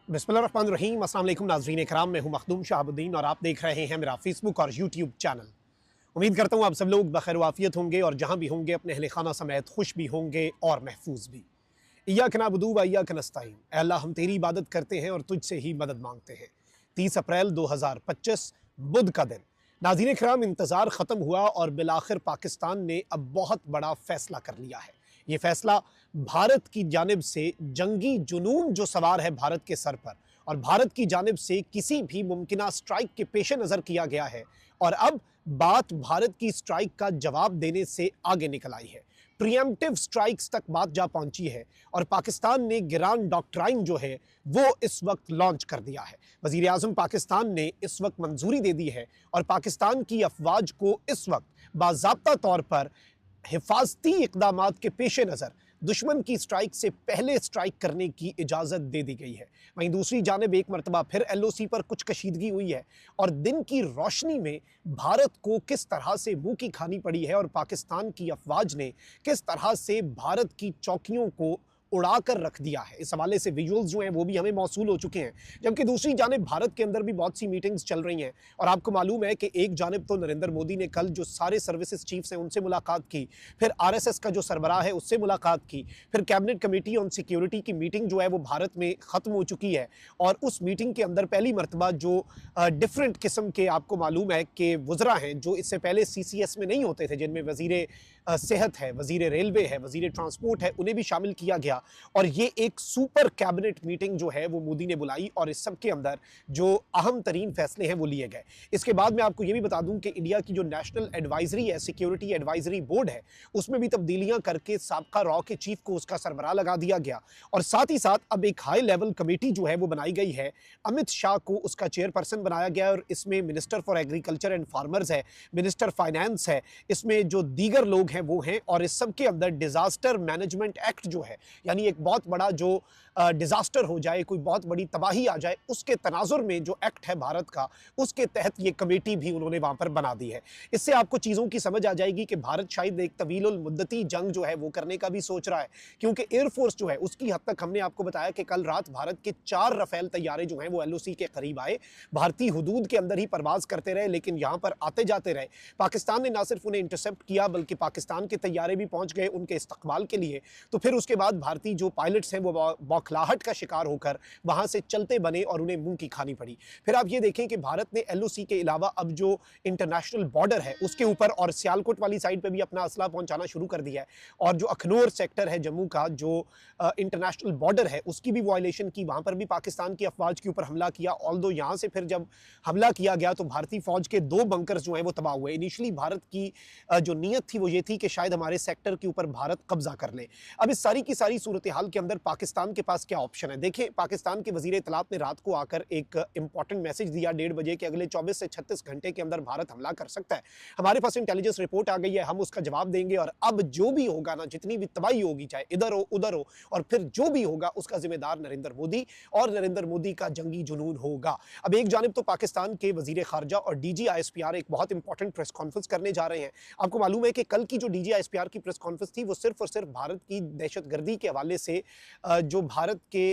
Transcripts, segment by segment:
बिस्मिल्लाहिर्रहमानिर्रहीम। अस्सलाम वालेकुम नाज़रीन इकराम, मैं हूं मखदूम शहाबुद्दीन और आप देख रहे हैं मेरा फेसबुक और यूट्यूब चैनल। उम्मीद करता हूं आप सब लोग बखैर वाफियत होंगे और जहां भी होंगे अपने अहले खाना समेत खुश भी होंगे और महफूज भी। इय्याक नअबुदु व इय्याक नस्तईन। ऐ अल्लाह, हम तेरी इबादत करते हैं और तुझसे ही मदद मांगते हैं। 30 अप्रैल 2025 बुध का दिन। नाज़रीन इकराम, इंतज़ार ख़त्म हुआ और बिलाखिर पाकिस्तान ने अब बहुत बड़ा फ़ैसला कर लिया है। ये फ़ैसला भारत की जानिब से जंगी जुनून जो सवार है भारत के सर पर और भारत की जानिब से किसी भी मुमकिना स्ट्राइक के पेश नज़र किया गया है और अब बात भारत की स्ट्राइक का जवाब देने से आगे निकल आई है। प्रिएम्प्टिव स्ट्राइक्स तक बात जा पहुंची है और पाकिस्तान ने गिरान डॉक्ट्राइन जो है वो इस वक्त लॉन्च कर दिया है। वज़ीर आज़म पाकिस्तान ने इस वक्त मंजूरी दे दी है और पाकिस्तान की अफवाज को इस वक्त बाज़ाब्ता तौर पर हिफाजती इक़दामात के पेश नज़र दुश्मन की स्ट्राइक से पहले स्ट्राइक करने की इजाज़त दे दी गई है। वहीं दूसरी जानिब एक मरतबा फिर LOC पर कुछ कशीदगी हुई है और दिन की रोशनी में भारत को किस तरह से मुंह की खानी पड़ी है और पाकिस्तान की अफवाज ने किस तरह से भारत की चौकियों को उड़ा कर रख दिया है, इस हवाले से विजुअल्स जो हैं वो भी हमें मौसूल हो चुके हैं। जबकि दूसरी जानिब भारत के अंदर भी बहुत सी मीटिंग्स चल रही हैं और आपको मालूम है कि एक जानिब तो नरेंद्र मोदी ने कल जो सारे सर्विसेज चीफ्स हैं उनसे मुलाकात की, फिर RSS का जो सरबराह है उससे मुलाकात की, फिर कैबिनेट कमेटी ऑन सिक्योरिटी की मीटिंग जो है वो भारत में ख़त्म हो चुकी है और उस मीटिंग के अंदर पहली मरतबा जो डिफरेंट किस्म के आपको मालूम है कि वज़रा हैं जो इससे पहले CCS में नहीं होते थे, जिनमें वज़ीर सेहत है, वज़ीर रेलवे है, वज़ीर ट्रांसपोर्ट है, उन्हें भी शामिल किया गया और ये एक सुपर कैबिनेट मीटिंग जो है वो मोदी ने बुलाई और इस सब के अंदर जो अहम तरीन फैसले हैं वो लिए गए। इसके बाद मैं आपको ये भी बता दूं कि इंडिया की जो नेशनल एडवाइजरी है, सिक्योरिटी एडवाइजरी बोर्ड है, उसमें भी तब्दीलियां करके साबका रॉ के चीफ को उसका सरबराह लगा दिया गया और साथ ही साथ अब एक हाई लेवल कमेटी जो है वो बनाई गई है। अमित शाह को उसका चेयरपर्सन बनाया गया और इसमें minister for agriculture and farmers है, मिनिस्टर फाइनेंस है, इसमें जो दीगर लोग हैं वो हैं और इस सब के अंदर डिजास्टर मैनेजमेंट एक्ट जो है, यानी एक बहुत बड़ा जो डिजास्टर हो जाए, कोई बहुत बड़ी तबाही आ जाए, उसके तनाजुर में जो एक्ट है भारत का, उसके तहत ये कमेटी भी उन्होंने वहां पर बना दी है। इससे आपको चीज़ों की समझ आ जाएगी कि भारत शायद एक तवील मुद्दती जंग जो है वो करने का भी सोच रहा है, क्योंकि एयरफोर्स जो है उसकी हद तक हमने आपको बताया कि कल रात भारत के 4 रफेल तैयारे जो हैं वो LOC के करीब आए, भारतीय हुदूद के अंदर ही परवाज करते रहे, लेकिन यहाँ पर आते जाते रहे। पाकिस्तान ने ना सिर्फ उन्हें इंटरसेप्ट किया बल्कि पाकिस्तान के तैयारे भी पहुंच गए उनके इस्तकबाल के लिए। तो फिर उसके बाद भारतीय जो पायलट्स हैं वो बौखलाहट का शिकार होकर वहां से चलते बने और उन्हें मुंह की खानी पड़ी। फिर आप ये देखें कि भारत ने LOC के अलावा अब जो इंटरनेशनल बॉर्डर है उसके ऊपर और सियालकोट वाली साइड पे भी अपना असला पहुंचाना शुरू कर दिया है और जो अखनूर सेक्टर है जम्मू का, जो इंटरनेशनल बॉर्डर है, उसकी भी वायलेशन की, वहां पर भी पाकिस्तान की अफवाज के ऊपर हमला किया। ऑल्दो यहां से फिर जब हमला किया गया तो भारतीय फौज के 2 बंकर्स जो हैं वो तबाह हुए। इनिशियली भारत की जो नीयत थी वो ये थी कि शायद हमारे सेक्टर के ऊपर भारत कब्जा कर ले। अब इस सारी की सारी सूरत हाल के अंदर पाकिस्तान के पास क्या ऑप्शन है? देखिए, पाकिस्तान के वजीर इत्तलात ने रात को आकर एक इंपॉर्टेंट मैसेज दिया 1:30 बजे के अगले 24 से 36 घंटे के अंदर भारत हमला कर सकता है। हमारे पास इंटेलिजेंस रिपोर्ट आ गई है, हम उसका जवाब देंगे और अब जो भी होगा ना, जितनी भी तबाही होगी, चाहे इधर हो उधर हो, और फिर जो भी होगा उसका जिम्मेदार नरेंद्र मोदी और नरेंद्र मोदी का जंगी जुनून होगा। अब एक जानिब तो पाकिस्तान के वजीर खारजा और DG ISPR एक बहुत इंपॉर्टेंट प्रेस कॉन्फ्रेंस करने जा रहे हैं। आपको मालूम है कि कल की जो DG ISPR की प्रेस कॉन्फ्रेंस थी वो सिर्फ और सिर्फ भारत की दहशतगर्दी के हवाले से जो भारत के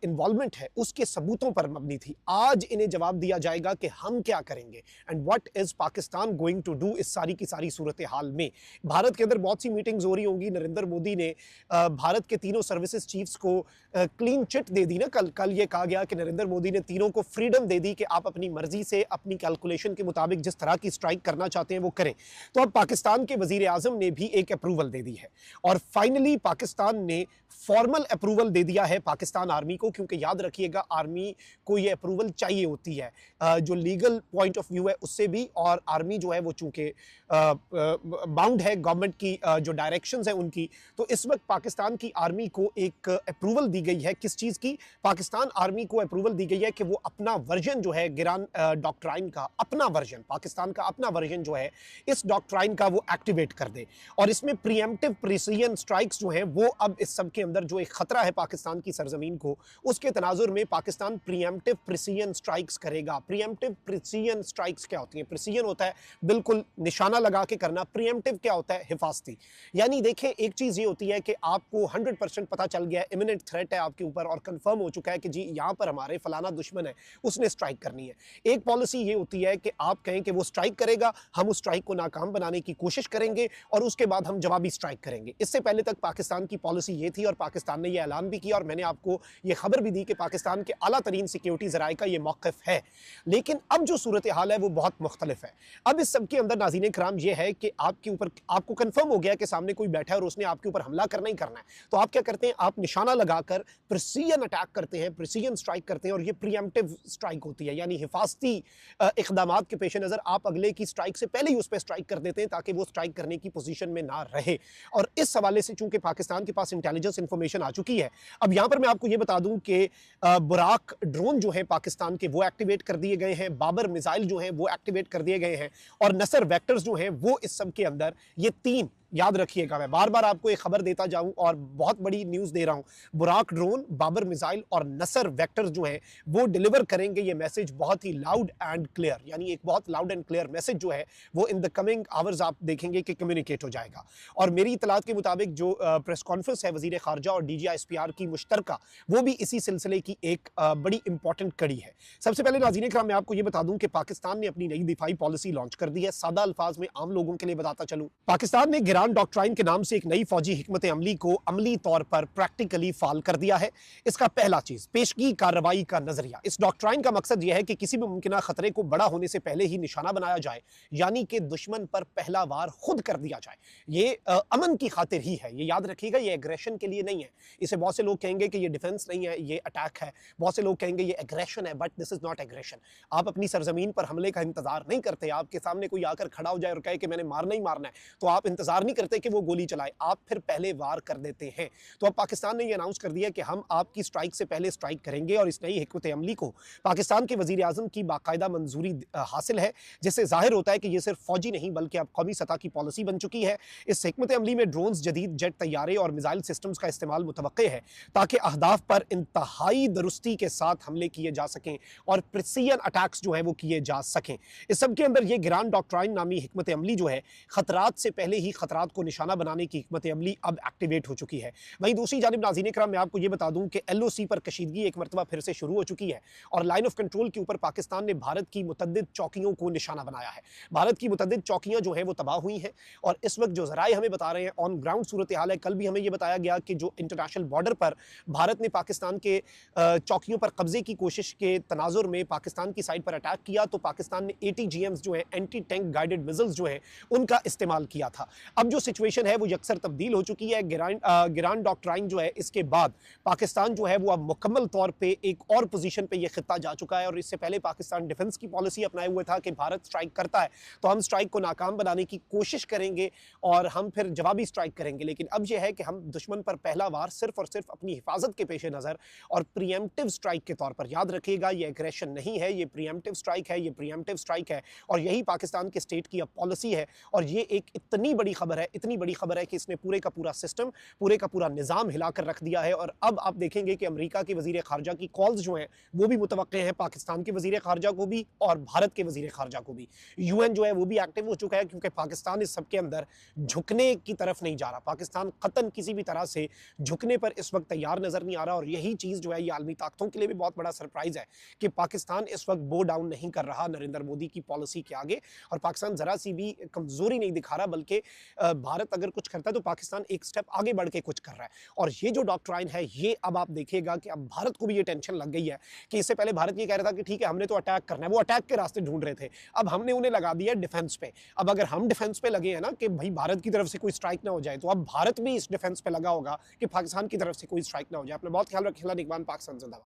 इन्वॉल्वमेंट है उसके सबूतों पर मबनी थी। आज इन्हें जवाब दिया जाएगा कि हम क्या करेंगे and what is Pakistan going to do इस सारी की सारी सूरत हाल में। भारत के अंदर बहुत सी मीटिंग्स हो रही होंगी। नरेंद्र मोदी ने भारत के तीनों सर्विसेज चीफ्स को क्लीन चिट दे दी ना। कल ये कहा गया कि नरेंद्र मोदी ने तीनों को फ्रीडम दे दी कि आप अपनी मर्जी से अपनी कैलकुलेशन के मुताबिक जिस तरह की स्ट्राइक करना चाहते हैं वो करें। तो अब पाकिस्तान के वजीर आजम ने भी एक अप्रूवल दे दी है और फाइनली पाकिस्तान ने फॉर्मल अप्रूवल दे दिया है पाकिस्तान आर्मी को, क्योंकि याद रखिएगा आर्मी को ये अप्रूवल चाहिए होती है जो लीगल पॉइंट ऑफ व्यू है उससे भी, और आर्मी जो है वो चूंकि बाउंड है गवर्नमेंट की जो डायरेक्शंस है उनकी। तो इस वक्त पाकिस्तान की आर्मी को एक अप्रूवल दी गई है। किस चीज़ की? पाकिस्तान आर्मी को अप्रूवल दी गई है कि वो अपना वर्जन जो है गिरान डॉक्ट्राइन का, अपना वर्जन, पाकिस्तान का अपना वर्जन जो है इस डॉक्ट्राइन का वो एक्टिवेट कर दे और इसमें प्रीएम्प्टिव प्रिसीजन स्ट्राइक्स जो हैं वो अब इस सब के अंदर जो एक खतरा है पाकिस्तान की सरजमीन को हो, उसके तनाजुर में पाकिस्तान प्रीएम्प्टिव प्रिसीजन स्ट्राइक्स करेगा। प्रीएम्प्टिव प्रिसीजन स्ट्राइक्स क्या होती हैं? प्रिसीजन होता है बिल्कुल निशाना लगा के करना, प्रीएम्प्टिव क्या होता है? हिफाजती। यानी देखें, एक चीज़ ये होती है कि आपको 100% पता चल गया है, इमिनेंट थ्रेट है आपके ऊपर और कंफर्म हो चुका है कि जी यहाँ पर हमारे फलाना दुश्मन है, उसने स्ट्राइक करनी है। एक पॉलिसी ये होती है कि आप कहें कि वो स्ट्राइक करेगा, हम उस स्ट्राइक को नाकाम बनाने की कोशिश करेंगे और उसके बाद हम जवाबी स्ट्राइक करेंगे। इससे पहले तक पाकिस्तान की पॉलिसी ये थी और पाकिस्तान ने ये ऐलान भी किया और मैंने आपको ये खबर भी दी कि पाकिस्तान के आला तरीन सिक्योरिटी ज़राए का ये मौक़िफ़ है। लेकिन अब जो सूरत हाल है वो बहुत मुख्तलिफ है। अब इस सब के अंदर नाज़रीन कराम ये है कि आपके ऊपर आपको कंफर्म हो गया कि सामने कोई बैठा है और उसने आपके ऊपर हमला करना ही करना है, तो आप क्या करते हैं? आप निशाना लगाकर प्रिसीजन अटैक करते हैं, प्रिसीजन स्ट्राइक करते हैं और ये प्रीएम्प्टिव स्ट्राइक होती है, यानी हिफाजती इक़दामात के पेश नज़र आप अगले की स्ट्राइक से पहले ही उस पर स्ट्राइक कर देते हैं ताकि वो स्ट्राइक करने की पोजीशन में ना रहे। और इस हवाले से चूंकि पाकिस्तान के पास इंटेलिजेंस इंफॉर्मेशन आ चुकी है, अब यहाँ पर मैं आपको ये बता दूं कि बुराक ड्रोन जो है पाकिस्तान के वो एक्टिवेट कर दिए गए हैं, बाबर मिसाइल जो है वो एक्टिवेट कर दिए गए हैं और नसर वेक्टर्स जो हैं वो इस सब के अंदर, ये तीन याद रखिएगा, मैं बार बार आपको एक खबर देता जाऊं और बहुत बड़ी न्यूज़ दे रहा हूं। बुराक ड्रोन, बाबर मिसाइल और नसर वेक्टर्स जो हैं वो डिलीवर करेंगे ये मैसेज बहुत ही लाउड एंड क्लियर, यानी एक बहुत लाउड एंड क्लियर मैसेज जो है वो इन द कमिंग आवर्स आप देखेंगे कि कम्युनिकेट हो जाएगा। और मेरी इतलात के मुताबिक जो प्रेस कॉन्फ्रेंस है वज़ीर ख़ारजा और DGISPR की मुश्तरका, वो भी इसी सिलसिले की एक बड़ी इंपॉर्टेंट कड़ी है। सबसे पहले नाज़रीन इकराम मैं आपको ये बता दूं कि पाकिस्तान ने अपनी नई दिफाई पॉलिसी लॉन्च कर दी है। सादा अल्फाज में आम लोगों के लिए बताता चलूँ, पाकिस्तान ने गिरान डॉक्ट्राइन के नाम से एक नई फौजी हिकमत अमली को अमली तौर पर प्रैक्टिकली फाल कर दिया है। इसका पहला चीज पेशगी कार्रवाई का नजरिया। इस डॉक्ट्राइन का मकसद यह है कि किसी भी मुमकिन खतरे को बड़ा होने से पहले ही निशाना बनाया जाए, यानी कि दुश्मन पर पहला वार खुद कर दिया जाए। ये अमन की खातिर ही है, ये याद रखिएगा, ये एग्रेशन के लिए नहीं है। इसे बहुत से लोग कहेंगे कि ये डिफेंस नहीं है, ये अटैक है, बहुत से लोग कहेंगे ये एग्रेशन है, but this is not aggression. आप अपनी सरजमीन पर हमले का इंतजार नहीं करते। आपके सामने कोई आकर खड़ा हो जाए और कहे कि मैंने मारना ही मारना है, तो आप इंतजार नहीं करते कि वो गोली चलाए, आप फिर पहले वार कर देते हैं। तो अब पाकिस्तान ने ये अनाउंस कर दिया कि हम आपकी स्ट्राइक से पहले स्ट्राइक करेंगे और इस नई हिकमत अमली को पाकिस्तान के वजीर आजम की बाकायदा मंजूरी हासिल है, जिससे जाहिर होता है कि ये सिर्फ फौजी नहीं बल्कि अब कौमी सतह की पॉलिसी बन चुकी है। इस हिकमत अमली में ड्रोन्स, जदीद जेट तैयारे और मिसाइल सिस्टम्स का इस्तेमाल मुतवक्के है ताकि अहदाफ पर इंतहाई दुरुस्ती के साथ हमले किए जा सकें और प्रिसीजन अटैक्स जो है वो किए जा सकें। इस सब के अंदर ये गिरान डॉक्ट्राइन नामी हिकमत अमली जो है, खतरात से पहले ही खतरात को निशाना बनाने की हिकमत अमली अब एक्टिवेट हो चुकी है। वहीं दूसरी जानिब नाज़रीन इकराम मैं आपको ये बता दूं कि LOC पर कशीदगी एक मरतबा फिर से शुरू हो चुकी है और लाइन ऑफ कंट्रोल के ऊपर पाकिस्तान ने भारत की मुतद्दिद चौकियों को निशाना बनाया है। भारत की मुतद्दिद चौकियां जो हैं वो तबाह हुई हैं और इस वक्त जो ज़राए हमें बता रहे हैं ऑन ग्राउंड सूरत हाल है। कल भी हमें ये बताया गया कि जो इंटरनेशनल बॉर्डर पर भारत ने पाकिस्तान के चौकियों पर कब्जे की कोशिश के तनाजुर में पाकिस्तान की साइड पर अटैक किया, तो पाकिस्तान ने ATGMs जो है, एंटी टैंक गाइडेड मिसाइल्स जो है, उनका इस्तेमाल किया था। अब जो सिचुएशन है वो यकसर तब्दील हो चुकी है। गिरान डॉक्ट्राइन जो है, इसके बाद पाकिस्तान जो है वो अब मुकम्मल तौर पे एक और पोजीशन पे ये खित्ता जा चुका है और इससे पहले पाकिस्तान डिफेंस की पॉलिसी अपनाए हुए था कि भारत स्ट्राइक करता है तो हम स्ट्राइक को नाकाम बनाने की कोशिश करेंगे और हम फिर जवाबी स्ट्राइक करेंगे। लेकिन अब यह है कि हम दुश्मन पर पहला वार सिर्फ और सिर्फ अपनी हिफाजत के पेश नज़र और प्रीएम्प्टिव स्ट्राइक के तौर पर, याद रखिएगा ये एग्रेशन नहीं है, ये प्रीएम्प्टिव स्ट्राइक है, ये प्रीएम्प्टिव स्ट्राइक है और यही पाकिस्तान के स्टेट की अब पॉलिसी है। और ये एक इतनी बड़ी खबर है, इतनी बड़ी खबर है कि इसने पूरे का पूरा सिस्टम, पूरे का पूरा निज़ाम हिलाकर रख दिया है। और अब आप देखेंगे कि अमेरिका के वज़ीर ख़ारजा की कॉल्स जो हैं वो भी मुतवक्के हैं, पाकिस्तान के वज़ीर ख़ारजा को भी और भारत के वज़ीर ख़ारजा को भी। UN जो है वो भी एक्टिव हो चुका है क्योंकि पाकिस्तान इस सब के अंदर झुकने की तरफ नहीं जा रहा। पाकिस्तान क़तन किसी भी तरह से झुकने पर इस वक्त तैयार नज़र नहीं आ रहा और यही चीज़ जो है ये आलमी ताकतों के लिए भी बहुत बड़ा सरप्राइज़ है कि पाकिस्तान इस वक्त बो डाउन नहीं कर रहा नरेंद्र मोदी की पॉलिसी के आगे और पाकिस्तान ज़रा सी भी कमज़ोरी नहीं दिखा रहा, बल्कि भारत अगर कुछ करता है तो पाकिस्तान एक स्टेप आगे बढ़ के कुछ कर रहा है। और ये जो डॉक्ट्राइन है ये अब आप देखिएगा कि अब भारत को भी ये टेंशन लग गई है कि इससे पहले भारत ये कह रहा था कि ठीक है हमने तो अटैक करना है, वो अटैक के रास्ते ढूंढ रहे थे, अब हमने उन्हें लगा दिया डिफेंस पे। अब अगर हम डिफेंस पे लगे हैं ना कि भाई भारत की तरफ से कोई स्ट्राइक ना हो जाए, तो अब भारत भी इस डिफेंस पे लगा होगा कि पाकिस्तान की तरफ से कोई स्ट्राइक ना हो जाए। अपना बहुत ख्याल रखिएगा। निगरान पाकिस्तान जिंदाबाद।